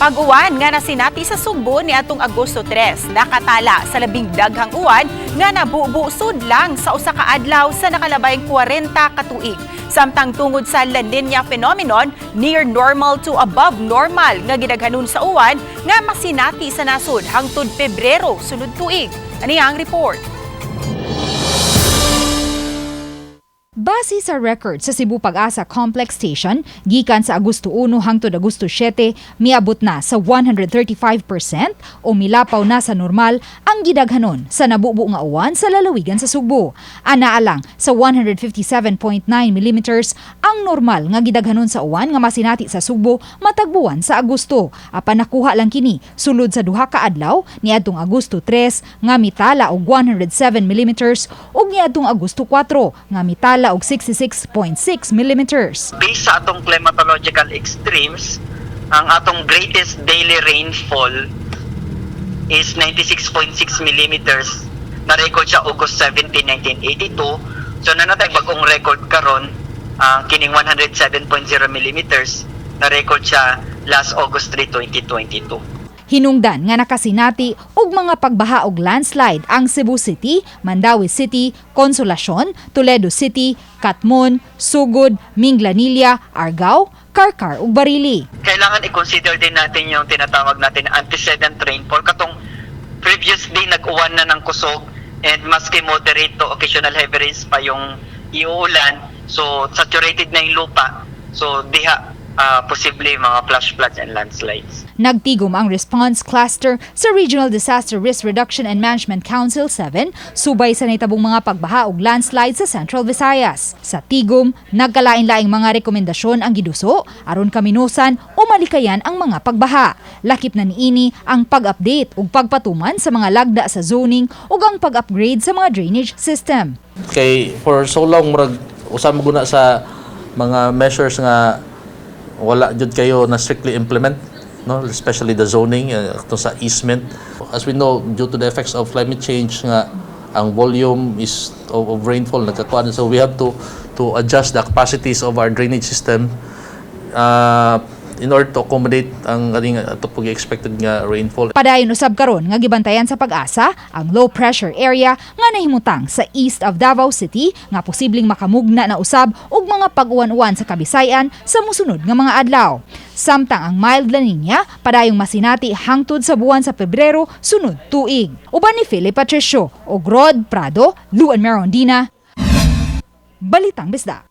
Pag-uwan nga nasinati sa Sugbo niadtong Agosto 3, nakatala sa labing daghang uwan nga nabubuusod lang sa usa ka adlaw sa nakalabayng 40 ka tuig. Samtang tungod sa La Nina phenomenon, near normal to above normal nga gidaghanon sa uwan nga masinati sa nasod hangtod Pebrero sunod tuig. Ani ang report? Base sa record sa Cebu PAGASA Complex Station, gikan sa Agosto 1 hangtod Agosto 7, miabot na sa 135% o milapaw na sa normal ang gidaghanon sa nabubo nga uwan sa lalawigan sa Sugbo. Anaa lang sa 157.9 mm ang normal nga gidaghanon sa uwan nga masinati sa Sugbo matagbuan sa Agosto. Apan nakuha lang kini sulod sa duha ka adlaw niadtong Agosto 3 nga mitala og 107 mm ug niadtong Agosto 4 nga mitala og 66.6 mm. Based sa atong climatological extremes, ang atong greatest daily rainfall is 96.6 mm. Na-record siya August 17, 1982. So nanatay bagong record karon, kining 107.0 mm. Na-record siya last August 3, 2022. Hinungdan nga nakasinati og mga pagbaha og landslide ang Cebu City, Mandawi City, Consolacion, Toledo City, Catmon, Sugod, Minglanilla, Argao, Carcar ug Barili. Kailangan i-consider din natin yung tinatawag natin antecedent rainfall. Katong previous day nag-uwan na ng kusog and maski moderate to occasional heavy rains pa yung iuulan. So saturated na yung lupa. So diha posible mga flash floods and landslides. Nagtigom ang response cluster sa Regional Disaster Risk Reduction and Management Council 7 subay sa naitabong mga pagbaha ug landslide sa Central Visayas. Sa tigom, nagkalain-laing mga rekomendasyon ang giduso aron kaminusan o malikayan ang mga pagbaha. Lakip na niini ang pag-update ug pagpatuman sa mga lagda sa zoning ug ang pag-upgrade sa mga drainage system. Kay for so long murag usa maguna sa mga measures nga wala jud kayo na strictly implement, no, especially the zoning to sa easement. As we know, due to the effects of climate change nga ang volume is of rainfall nagkakuan, so we have to adjust the capacities of our drainage system in order to accommodate ang ating expected nga rainfall. Padayon usab karon nga gibantayan sa PAGASA ang low pressure area nga nahimutang sa east of Davao City nga posibleng makamugna na usab og mga pag-uwan-uwan sa Kabisayan sa mosunod nga mga adlaw. Samtang ang mild La Nina padayong masinati hangtod sa buwan sa Pebrero sunod tuig. Uban ni Philip Patricio, og Rod Prado, Luan Merondina, Balitang Bisdak.